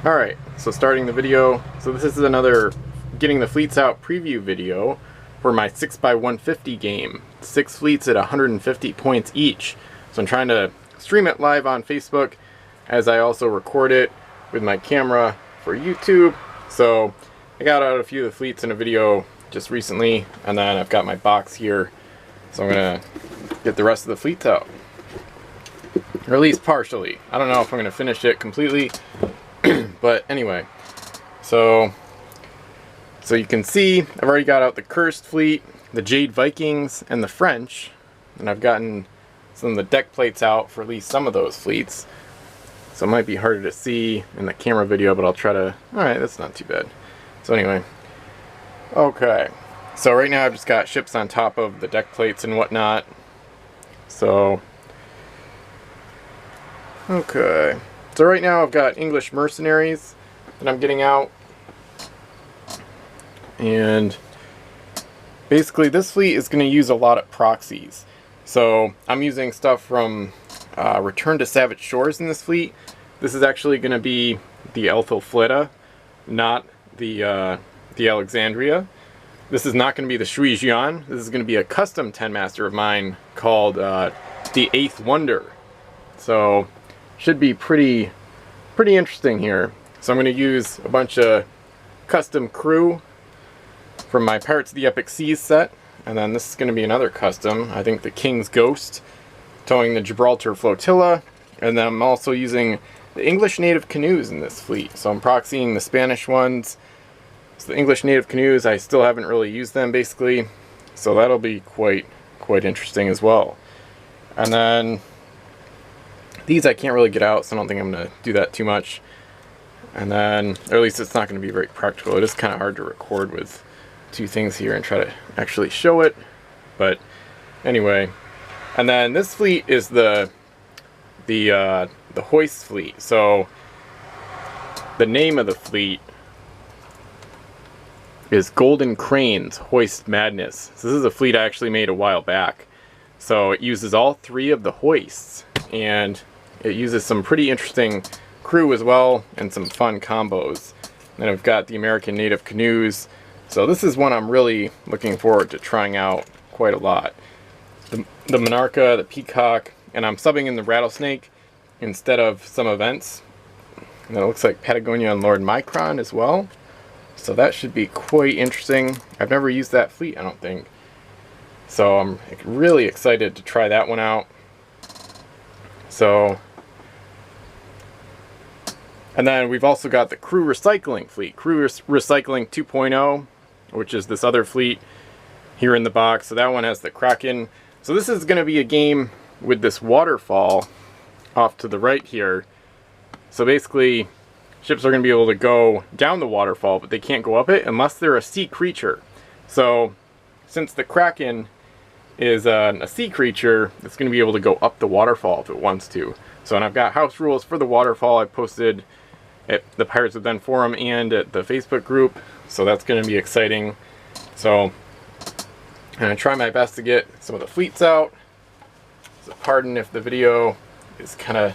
Alright, so starting the video. So this is another getting the fleets out preview video for my 6x150 game. 6 fleets at 150 points each. So I'm trying to stream it live on Facebook as I also record it with my camera for YouTube. So I got out a few of the fleets in a video just recently, and then I've got my box here. So I'm going to get the rest of the fleets out. Or at least partially. I don't know if I'm going to finish it completely. But anyway, so you can see I've already got out the Cursed Fleet, the Jade Vikings, and the French. And I've gotten some of the deck plates out for at least some of those fleets. So it might be harder to see in the camera video, but I'll try to... Alright, that's not too bad. So anyway. Okay. So right now I've just got ships on top of the deck plates and whatnot. So... Okay. So right now I've got English Mercenaries that I'm getting out. And basically this fleet is going to use a lot of proxies. So I'm using stuff from Return to Savage Shores in this fleet. This is actually going to be the Fleta, not the Alexandria. This is not going to be the Shui Jian. This is going to be a custom 10 master of mine called the Eighth Wonder. So should be pretty interesting here. So I'm going to use a bunch of custom crew from my Pirates of the Epic Seas set, and then this is going to be another custom, I think the King's Ghost, towing the Gibraltar Flotilla, and then I'm also using the English native canoes in this fleet. So I'm proxying the Spanish ones. So the English native canoes, I still haven't really used them basically, so that'll be quite interesting as well. And then these I can't really get out, so I don't think I'm going to do that too much. And then, or at least it's not going to be very practical. It is kind of hard to record with two things here and try to actually show it. But anyway, and then this fleet is the Hoist Fleet. So the name of the fleet is Golden Cranes Hoist Madness. So this is a fleet I actually made a while back. So it uses all 3 of the hoists, and it uses some pretty interesting crew as well, and some fun combos. And I've got the American native canoes. So this is one I'm really looking forward to trying out quite a lot. The Monarcha, the Peacock, and I'm subbing in the Rattlesnake instead of some events. And it looks like Patagonia and Lord Micron as well. So that should be quite interesting. I've never used that fleet, I don't think. So I'm really excited to try that one out. So, and then we've also got the Crew Recycling Fleet. Crew Recycling 2.0, which is this other fleet here in the box. So that one has the Kraken. So this is going to be a game with this waterfall off to the right here. So basically, ships are going to be able to go down the waterfall, but they can't go up it unless they're a sea creature. So since the Kraken is a sea creature, it's going to be able to go up the waterfall if it wants to. So, and I've got house rules for the waterfall I posted at the Pirates of Den forum and at the Facebook group, so that's going to be exciting. So I'm going to try my best to get some of the fleets out. So pardon if the video is kind of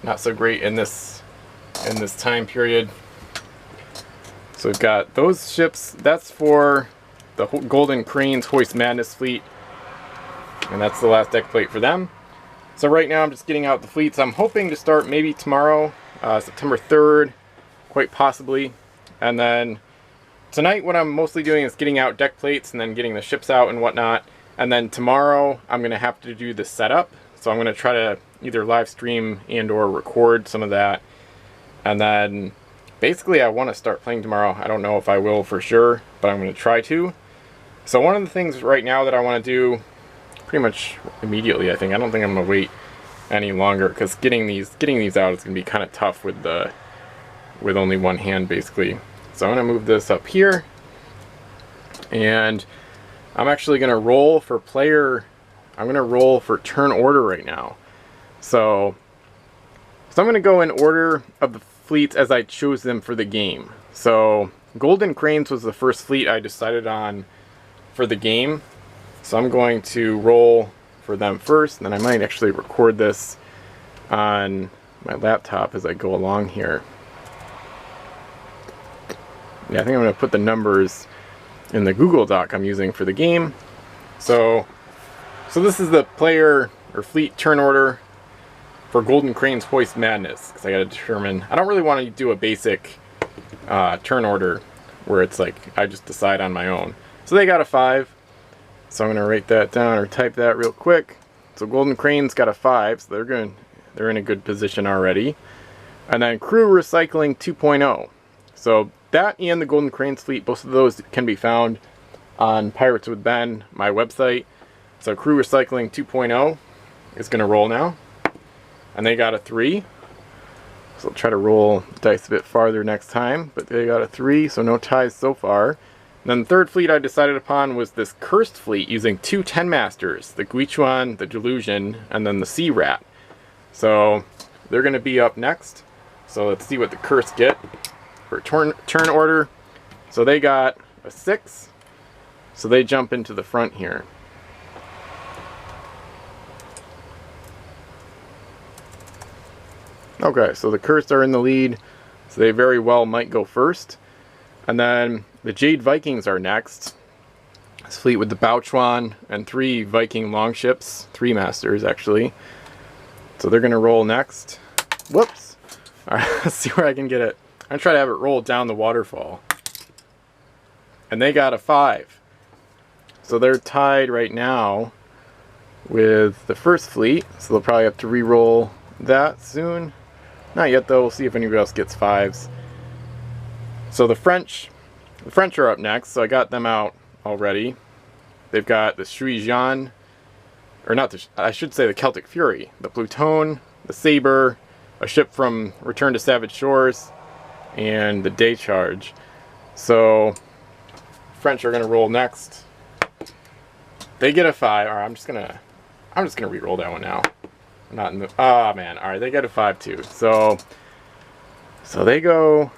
not so great in this time period. So we've got those ships. That's for the Golden Cranes Hoist Madness fleet. And that's the last deck plate for them. So right now I'm just getting out the fleets. I'm hoping to start maybe tomorrow, September 3rd, quite possibly. And then tonight what I'm mostly doing is getting out deck plates and then getting the ships out and whatnot. And then tomorrow I'm going to have to do the setup. So I'm going to try to either live stream and or record some of that. And then basically I want to start playing tomorrow. I don't know if I will for sure, but I'm going to try to. So one of the things right now that I want to do pretty much immediately, I think. I don't think I'm gonna wait any longer because getting these out is gonna be kind of tough with only one hand basically. So I'm gonna move this up here, and I'm actually gonna roll for player. I'm gonna roll for turn order right now. So I'm gonna go in order of the fleets as I chose them for the game. So Golden Cranes was the first fleet I decided on for the game. So I'm going to roll for them first, and then I might actually record this on my laptop as I go along here. Yeah, I think I'm going to put the numbers in the Google Doc I'm using for the game. So this is the player or fleet turn order for Golden Crane's Hoist Madness, because I got to determine, I don't really want to do a basic turn order where it's like I just decide on my own. So they got a 5, so I'm going to write that down or type that real quick. So Golden Crane's got a 5, so they're in a good position already. And then Crew Recycling 2.0. So that and the Golden Crane's fleet, both of those can be found on Pirates with Ben, my website. So Crew Recycling 2.0 is going to roll now. And they got a 3. So I'll try to roll the dice a bit farther next time. But they got a 3, so no ties so far. And then the third fleet I decided upon was this Cursed fleet using 2 10 Masters. The Guichuan, the Delusion, and then the Sea Rat. So they're going to be up next. So let's see what the Cursed get for turn order. So they got a 6. So they jump into the front here. Okay, so the Cursed are in the lead, so they very well might go first. And then the Jade Vikings are next. This fleet with the Bauchuan and 3 Viking longships, 3 masters actually. So they're going to roll next. Whoops! Alright, let's see where I can get it. I'm going to try to have it roll down the waterfall. And they got a 5. So they're tied right now with the first fleet, so they'll probably have to re-roll that soon. Not yet though, we'll see if anybody else gets 5s. So the French are up next, so I got them out already. They've got the Shui Jian, or not the, I should say the Celtic Fury, the Pluton, the Saber, a ship from Return to Savage Shores, and the Day Charge. So French are going to roll next. They get a 5. Alright, I'm just gonna re-roll that one now. I'm not in the, oh man, alright, they get a 5 too. So they go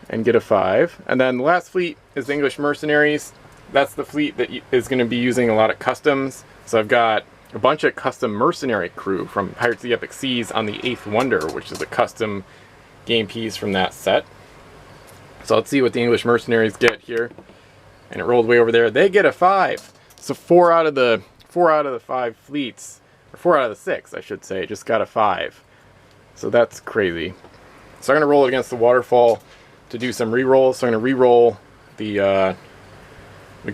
and get a 5. And then the last fleet is the English Mercenaries. That's the fleet that is going to be using a lot of customs. So I've got a bunch of custom mercenary crew from Pirates of the Epic Seas on the 8th Wonder, which is a custom game piece from that set. So let's see what the English Mercenaries get here. And it rolled way over there. They get a 5. So 4 out of the 5 fleets, or 4 out of the 6, I should say, just got a 5. So that's crazy. So I'm going to roll it against the waterfall to do some re-rolls. So I'm going to re-roll the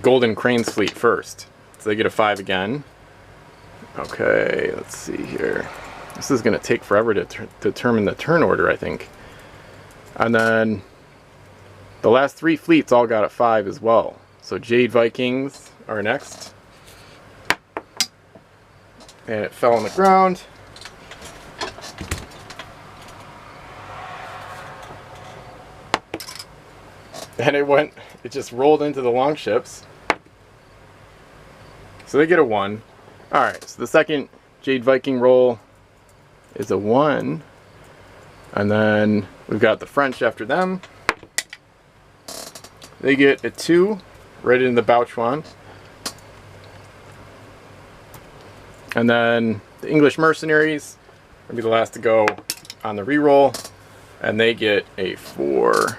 Golden Crane's fleet first. So they get a 5 again. Okay, let's see here. This is going to take forever to determine the turn order, I think. And then the last 3 fleets all got a 5 as well. So Jade Vikings are next. And it fell on the ground. And it just rolled into the longships. So they get a 1. Alright, so the second Jade Viking roll is a 1. And then we've got the French after them. They get a 2, right in the Bauchuan. And then the English Mercenaries will be the last to go on the reroll, and they get a 4.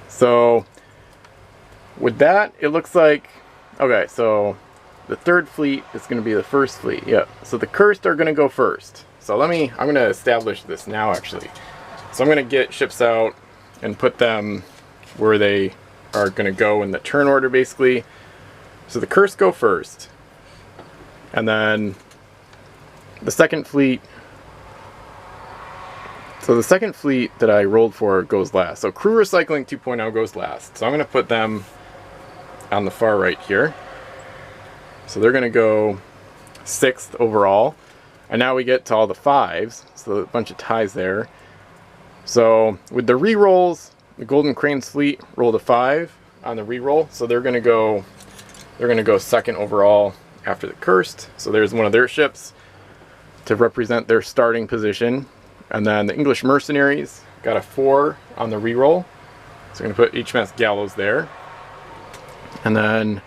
So with that, it looks like, okay, so the third fleet is going to be the first fleet. Yep. So the Cursed are going to go first. So I'm going to establish this now actually. So I'm going to get ships out and put them where they are going to go in the turn order basically. So the Cursed go first. And then the second fleet, so the second fleet that I rolled for goes last. So Crew Recycling 2.0 goes last. So I'm going to put them on the far right here. So they're going to go 6th overall. And now we get to all the 5s. So a bunch of ties there. So with the re-rolls, the Golden Crane's fleet rolled a 5 on the re-roll. So they're going to go 2nd overall after the Cursed. So there's one of their ships to represent their starting position. And then the English Mercenaries got a 4 on the reroll. So I'm going to put HMS Gallows there. And then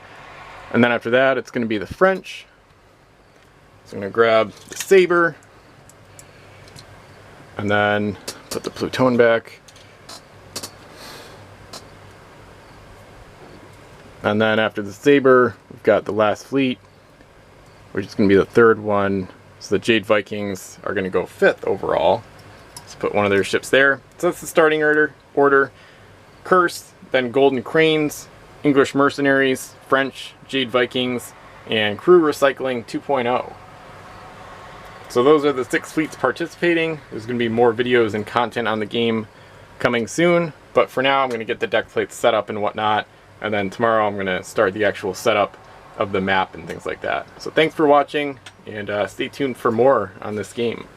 after that, it's going to be the French. So I'm going to grab the Saber. And then put the Pluton back. And then after the Sabre, we've got the last fleet, which is going to be the third one. So the Jade Vikings are going to go 5th overall. Let's put one of their ships there. So that's the starting order. Curse, then Golden Cranes, English Mercenaries, French, Jade Vikings, and Crew Recycling 2.0. So those are the 6 fleets participating. There's going to be more videos and content on the game coming soon. But for now, I'm going to get the deck plates set up and whatnot. And then tomorrow I'm going to start the actual setup of the map and things like that. So thanks for watching, and stay tuned for more on this game.